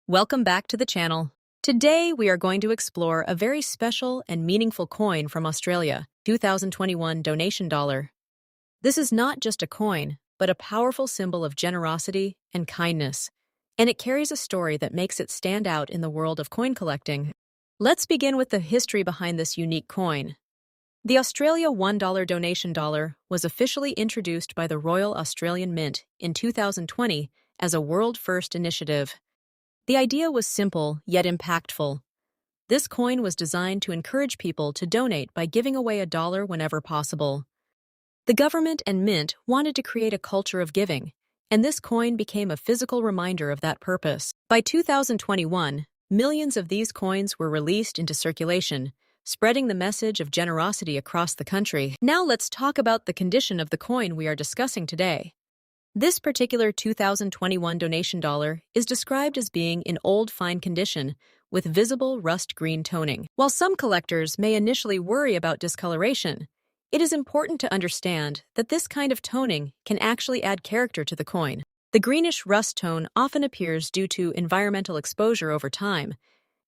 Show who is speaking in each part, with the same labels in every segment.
Speaker 1: Welcome back to the channel. Today we are going to explore a very special and meaningful coin from Australia, 2021 donation dollar. This is not just a coin, but a powerful symbol of generosity and kindness, and it carries a story that makes it stand out in the world of coin collecting. Let's begin with the history behind this unique coin. The Australia $1 donation dollar was officially introduced by the Royal Australian Mint in 2020 as a world-first initiative. The idea was simple yet impactful. This coin was designed to encourage people to donate by giving away $1 whenever possible. The government and Mint wanted to create a culture of giving, and this coin became a physical reminder of that purpose. By 2021, millions of these coins were released into circulation, spreading the message of generosity across the country. Now let's talk about the condition of the coin we are discussing today. This particular 2021 donation dollar is described as being in old fine condition with visible rust green toning. While some collectors may initially worry about discoloration, it is important to understand that this kind of toning can actually add character to the coin. The greenish rust tone often appears due to environmental exposure over time,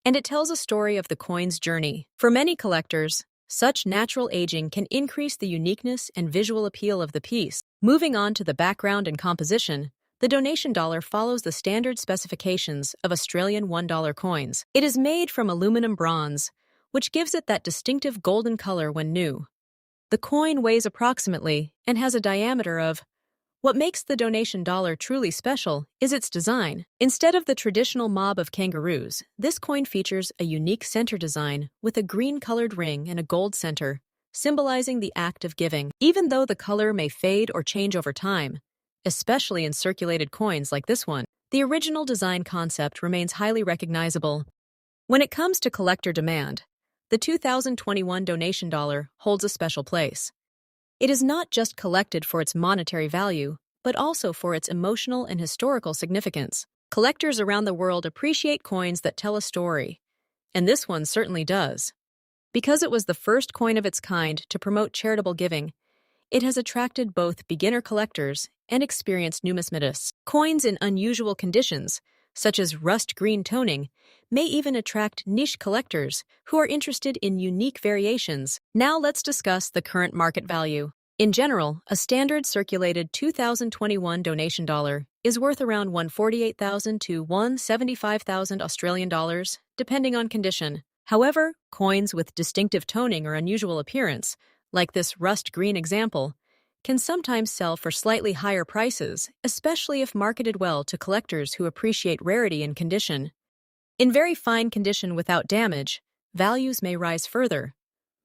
Speaker 1: and it tells a story of the coin's journey. For many collectors, such natural aging can increase the uniqueness and visual appeal of the piece. Moving on to the background and composition, the donation dollar follows the standard specifications of Australian $1 coins. It is made from aluminum bronze, which gives it that distinctive golden color when new. The coin weighs approximately and has a diameter of. What makes the donation dollar truly special is its design. Instead of the traditional mob of kangaroos, this coin features a unique center design with a green-colored ring and a gold center, symbolizing the act of giving. Even though the color may fade or change over time, especially in circulated coins like this one, the original design concept remains highly recognizable. When it comes to collector demand, the 2021 donation dollar holds a special place. It is not just collected for its monetary value, but also for its emotional and historical significance. Collectors around the world appreciate coins that tell a story, and this one certainly does. Because it was the first coin of its kind to promote charitable giving, it has attracted both beginner collectors and experienced numismatists. Coins in unusual conditions, such as rust green toning, may even attract niche collectors who are interested in unique variations. Now let's discuss the current market value. In general, a standard circulated 2021 donation dollar is worth around $148,000 to $175,000 Australian dollars, depending on condition. However, coins with distinctive toning or unusual appearance, like this rust green example, can sometimes sell for slightly higher prices, especially if marketed well to collectors who appreciate rarity and condition. In very fine condition without damage, values may rise further.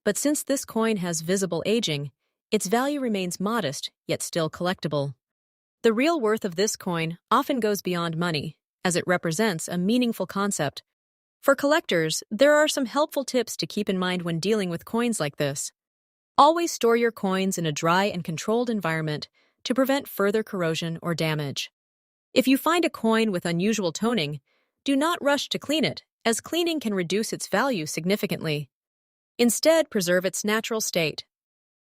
Speaker 1: But since this coin has visible aging, its value remains modest, yet still collectible. The real worth of this coin often goes beyond money, as it represents a meaningful concept. For collectors, there are some helpful tips to keep in mind when dealing with coins like this. Always store your coins in a dry and controlled environment to prevent further corrosion or damage. If you find a coin with unusual toning, do not rush to clean it, as cleaning can reduce its value significantly. Instead, preserve its natural state.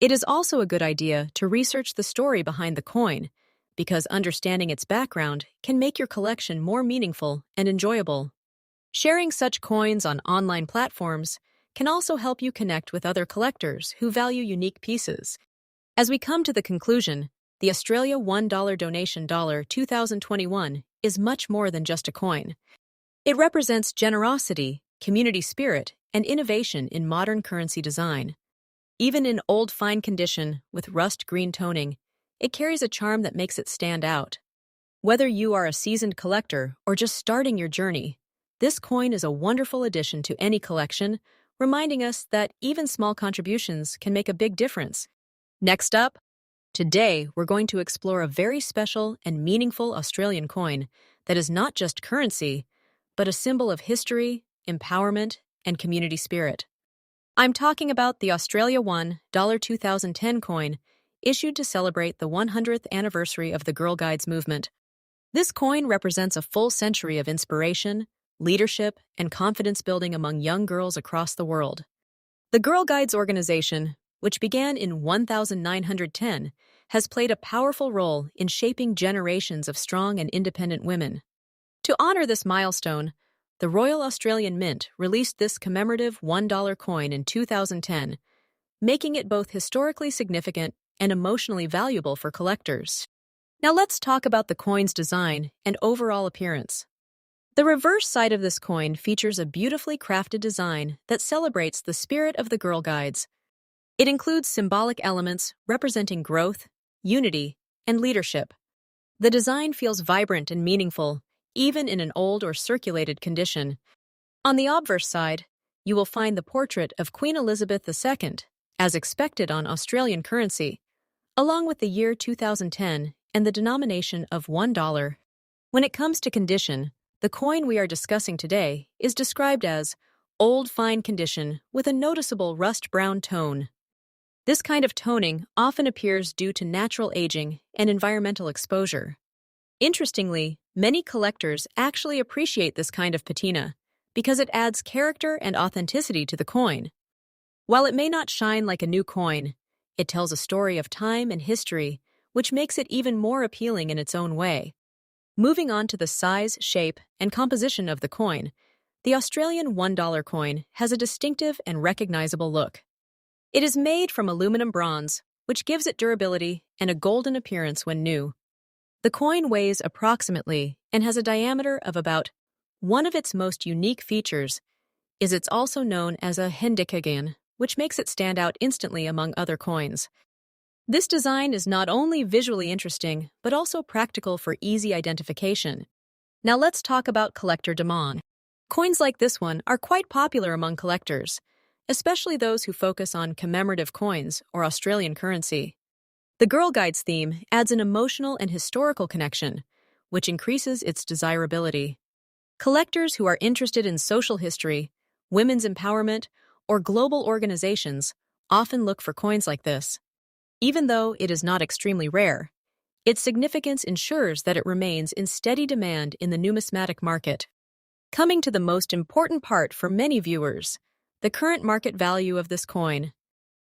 Speaker 1: It is also a good idea to research the story behind the coin, because understanding its background can make your collection more meaningful and enjoyable. Sharing such coins on online platforms can also help you connect with other collectors who value unique pieces. As we come to the conclusion, the Australia $1 donation dollar 2021 is much more than just a coin. It represents generosity, community spirit, and innovation in modern currency design. Even in old fine condition with rust green toning, it carries a charm that makes it stand out. Whether you are a seasoned collector or just starting your journey, this coin is a wonderful addition to any collection, reminding us that even small contributions can make a big difference. Next up, today we're going to explore a very special and meaningful Australian coin that is not just currency, but a symbol of history, empowerment, and community spirit. I'm talking about the Australia $1 2010 coin, issued to celebrate the 100th anniversary of the Girl Guides movement. This coin represents a full century of inspiration, leadership, and confidence building among young girls across the world. The Girl Guides organization, which began in 1910, has played a powerful role in shaping generations of strong and independent women. To honor this milestone, the Royal Australian Mint released this commemorative $1 coin in 2010, making it both historically significant and emotionally valuable for collectors. Now let's talk about the coin's design and overall appearance. The reverse side of this coin features a beautifully crafted design that celebrates the spirit of the Girl Guides. It includes symbolic elements representing growth, unity, and leadership. The design feels vibrant and meaningful, even in an old or circulated condition. On the obverse side, you will find the portrait of Queen Elizabeth II, as expected on Australian currency, along with the year 2010 and the denomination of $1. When it comes to condition, the coin we are discussing today is described as old fine condition with a noticeable rust-brown tone. This kind of toning often appears due to natural aging and environmental exposure. Interestingly, many collectors actually appreciate this kind of patina because it adds character and authenticity to the coin. While it may not shine like a new coin, it tells a story of time and history, which makes it even more appealing in its own way. Moving on to the size, shape, and composition of the coin, the Australian $1 coin has a distinctive and recognizable look. It is made from aluminum bronze, which gives it durability and a golden appearance when new. The coin weighs approximately and has a diameter of about. One of its most unique features is it's also known as a hendikagen, which makes it stand out instantly among other coins. This design is not only visually interesting, but also practical for easy identification. Now let's talk about collector demand. Coins like this one are quite popular among collectors, especially those who focus on commemorative coins or Australian currency. The Girl Guides theme adds an emotional and historical connection, which increases its desirability. Collectors who are interested in social history, women's empowerment, or global organizations often look for coins like this. Even though it is not extremely rare, its significance ensures that it remains in steady demand in the numismatic market. Coming to the most important part for many viewers, the current market value of this coin.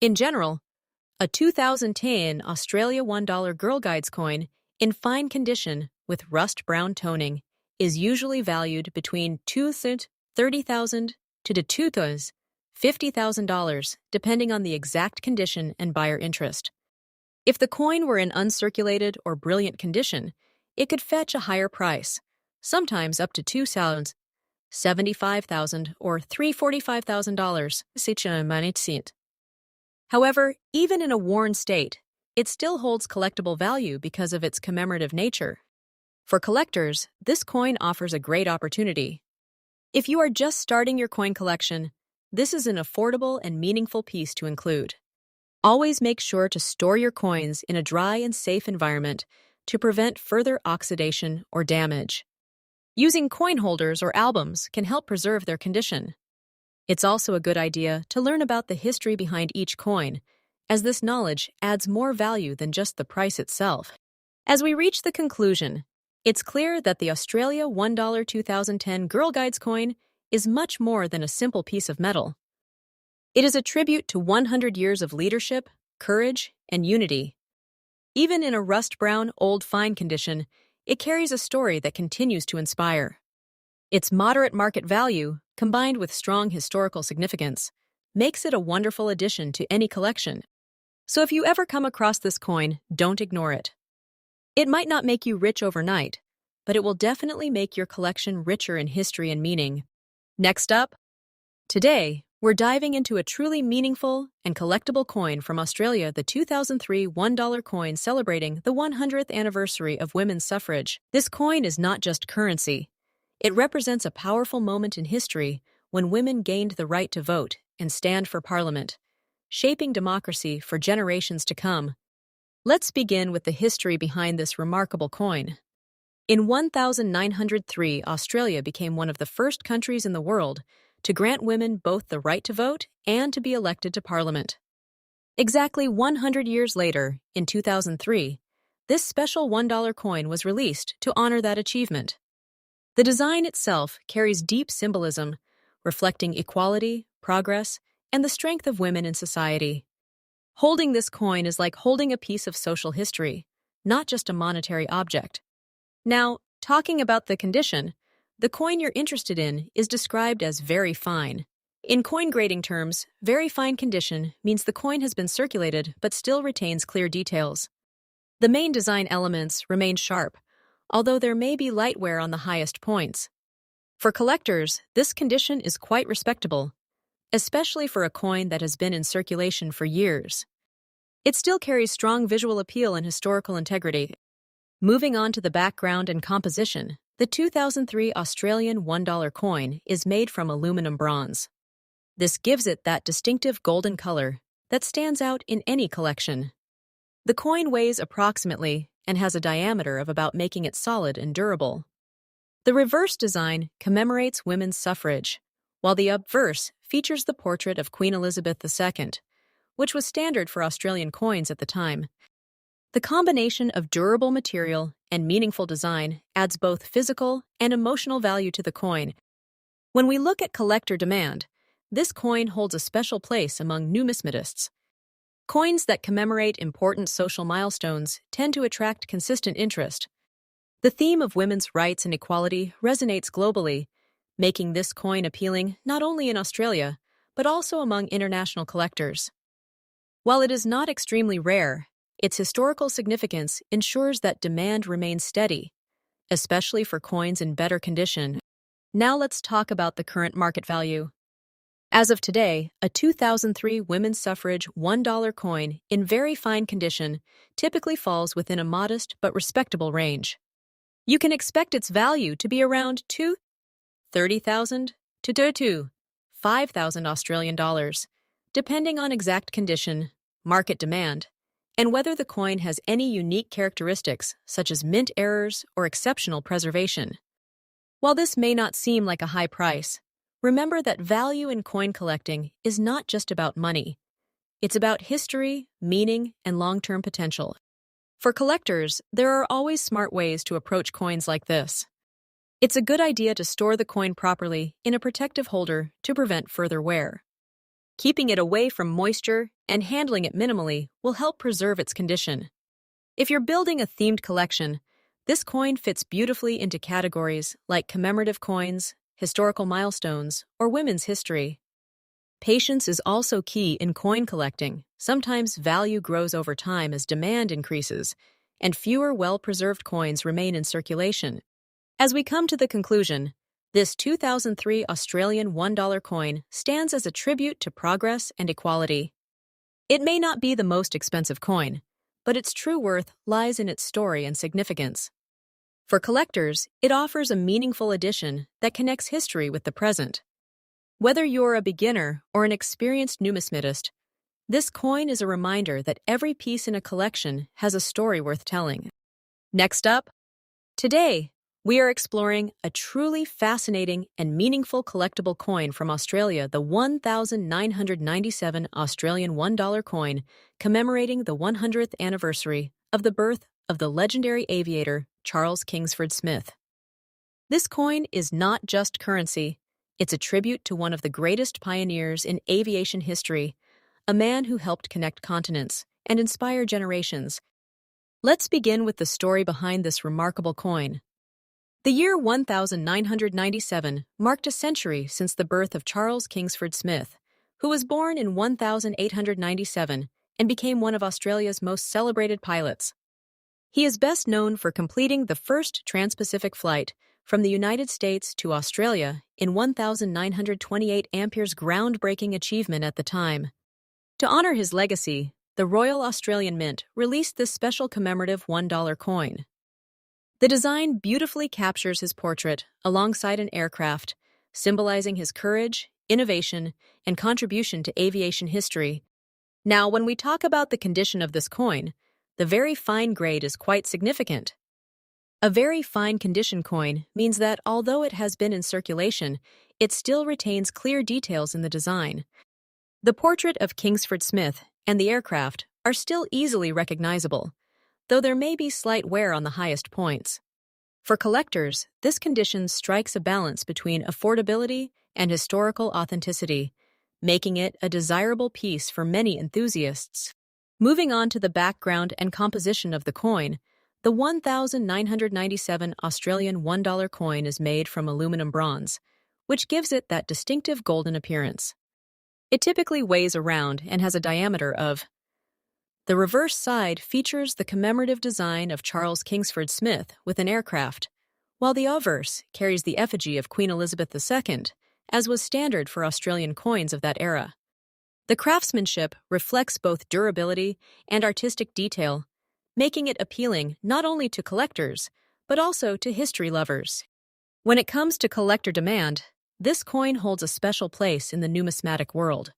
Speaker 1: In general, a 2010 Australia $1 Girl Guides coin in fine condition with rust-brown toning is usually valued between $230,000 to $250,000, depending on the exact condition and buyer interest. If the coin were in uncirculated or brilliant condition, it could fetch a higher price, sometimes up to $275,000 or $345,000. However, even in a worn state, it still holds collectible value because of its commemorative nature. For collectors, this coin offers a great opportunity. If you are just starting your coin collection, this is an affordable and meaningful piece to include. Always make sure to store your coins in a dry and safe environment to prevent further oxidation or damage. Using coin holders or albums can help preserve their condition. It's also a good idea to learn about the history behind each coin, as this knowledge adds more value than just the price itself. As we reach the conclusion, it's clear that the Australia $1 2010 Girl Guides coin is much more than a simple piece of metal. It is a tribute to 100 years of leadership, courage, and unity. Even in a rust-brown, old fine condition, it carries a story that continues to inspire. Its moderate market value, combined with strong historical significance, makes it a wonderful addition to any collection. So if you ever come across this coin, don't ignore it. It might not make you rich overnight, but it will definitely make your collection richer in history and meaning. Next up, today, we're diving into a truly meaningful and collectible coin from Australia, the 2003 $1 coin celebrating the 100th anniversary of women's suffrage. This coin is not just currency. It represents a powerful moment in history when women gained the right to vote and stand for parliament, shaping democracy for generations to come. Let's begin with the history behind this remarkable coin. In 1903, Australia became one of the first countries in the world to grant women both the right to vote and to be elected to parliament. Exactly 100 years later, in 2003, this special $1 coin was released to honor that achievement. The design itself carries deep symbolism, reflecting equality, progress, and the strength of women in society. Holding this coin is like holding a piece of social history, not just a monetary object. Now, talking about the condition, the coin you're interested in is described as very fine. In coin grading terms, very fine condition means the coin has been circulated but still retains clear details. The main design elements remain sharp, although there may be light wear on the highest points. For collectors, this condition is quite respectable, especially for a coin that has been in circulation for years. It still carries strong visual appeal and historical integrity. Moving on to the background and composition, the 2003 Australian $1 coin is made from aluminum bronze. This gives it that distinctive golden color that stands out in any collection. The coin weighs approximately and has a diameter of about, making it solid and durable. The reverse design commemorates women's suffrage, while the obverse features the portrait of Queen Elizabeth II, which was standard for Australian coins at the time. The combination of durable material and meaningful design adds both physical and emotional value to the coin. When we look at collector demand, this coin holds a special place among numismatists. Coins that commemorate important social milestones tend to attract consistent interest. The theme of women's rights and equality resonates globally, making this coin appealing not only in Australia, but also among international collectors. While it is not extremely rare, its historical significance ensures that demand remains steady, especially for coins in better condition. Now let's talk about the current market value. As of today, a 2003 women's suffrage $1 coin in very fine condition typically falls within a modest but respectable range. You can expect its value to be around $30,000 to $5,000 Australian dollars, depending on exact condition, market demand, and whether the coin has any unique characteristics such as mint errors or exceptional preservation. While this may not seem like a high price, remember that value in coin collecting is not just about money. It's about history, meaning, and long-term potential. For collectors, there are always smart ways to approach coins like this. It's a good idea to store the coin properly in a protective holder to prevent further wear. Keeping it away from moisture and handling it minimally will help preserve its condition. If you're building a themed collection, this coin fits beautifully into categories like commemorative coins, historical milestones, or women's history. Patience is also key in coin collecting. Sometimes value grows over time as demand increases, and fewer well-preserved coins remain in circulation. As we come to the conclusion, this 2003 Australian $1 coin stands as a tribute to progress and equality. It may not be the most expensive coin, but its true worth lies in its story and significance. For collectors, it offers a meaningful addition that connects history with the present. Whether you're a beginner or an experienced numismatist, this coin is a reminder that every piece in a collection has a story worth telling. Next up, today, we are exploring a truly fascinating and meaningful collectible coin from Australia, the 1997 Australian $1 coin, commemorating the 100th anniversary of the birth of the legendary aviator Charles Kingsford Smith. This coin is not just currency, it's a tribute to one of the greatest pioneers in aviation history, a man who helped connect continents and inspire generations. Let's begin with the story behind this remarkable coin. The year 1997 marked a century since the birth of Charles Kingsford Smith, who was born in 1897 and became one of Australia's most celebrated pilots. He is best known for completing the first trans-Pacific flight from the United States to Australia in 1928 amperes, groundbreaking achievement at the time. To honor his legacy, the Royal Australian Mint released this special commemorative $1 coin. The design beautifully captures his portrait alongside an aircraft, symbolizing his courage, innovation, and contribution to aviation history. Now, when we talk about the condition of this coin, the very fine grade is quite significant. A very fine condition coin means that although it has been in circulation, it still retains clear details in the design. The portrait of Kingsford Smith and the aircraft are still easily recognizable, though there may be slight wear on the highest points. For collectors, this condition strikes a balance between affordability and historical authenticity, making it a desirable piece for many enthusiasts. Moving on to the background and composition of the coin, The 1997 Australian $1 coin is made from aluminum bronze, which gives it that distinctive golden appearance. It typically weighs around and has a diameter of. The reverse side features the commemorative design of Charles Kingsford Smith with an aircraft, while the obverse carries the effigy of Queen Elizabeth II, as was standard for Australian coins of that era. The craftsmanship reflects both durability and artistic detail, making it appealing not only to collectors, but also to history lovers. When it comes to collector demand, this coin holds a special place in the numismatic world.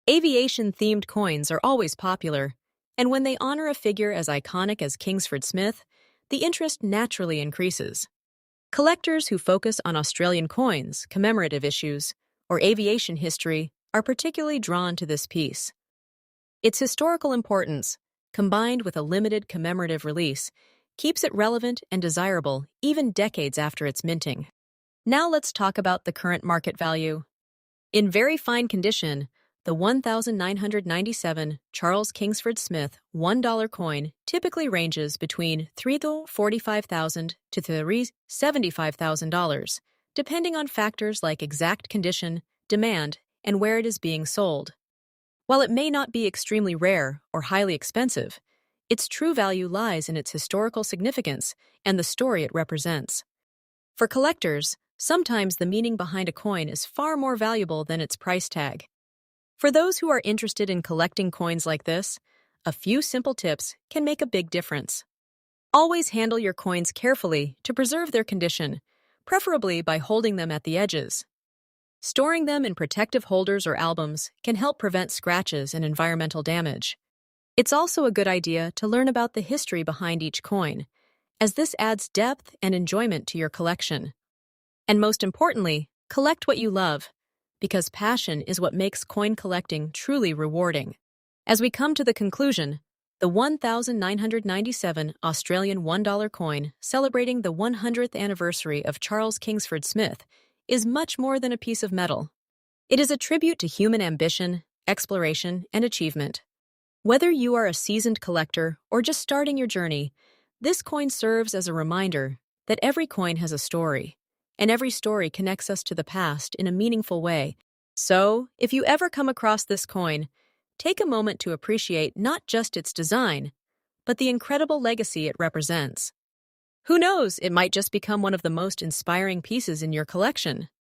Speaker 1: Aviation-themed coins are always popular, and when they honor a figure as iconic as Kingsford Smith, the interest naturally increases. Collectors who focus on Australian coins, commemorative issues, or aviation history are particularly drawn to this piece. Its historical importance, combined with a limited commemorative release, keeps it relevant and desirable even decades after its minting. Now let's talk about the current market value. In very fine condition, the 1997 Charles Kingsford Smith $1 coin typically ranges between $345,000 to $75,000, depending on factors like exact condition, demand, and where it is being sold. While it may not be extremely rare or highly expensive, its true value lies in its historical significance and the story it represents. For collectors, sometimes the meaning behind a coin is far more valuable than its price tag. For those who are interested in collecting coins like this, a few simple tips can make a big difference. Always handle your coins carefully to preserve their condition, preferably by holding them at the edges. Storing them in protective holders or albums can help prevent scratches and environmental damage. It's also a good idea to learn about the history behind each coin, as this adds depth and enjoyment to your collection. And most importantly, collect what you love, because passion is what makes coin collecting truly rewarding. As we come to the conclusion, the 1997 Australian $1 coin celebrating the 100th anniversary of Charles Kingsford Smith is much more than a piece of metal. It is a tribute to human ambition, exploration, and achievement. Whether you are a seasoned collector or just starting your journey, this coin serves as a reminder that every coin has a story, and every story connects us to the past in a meaningful way. So, if you ever come across this coin, take a moment to appreciate not just its design, but the incredible legacy it represents. Who knows, it might just become one of the most inspiring pieces in your collection.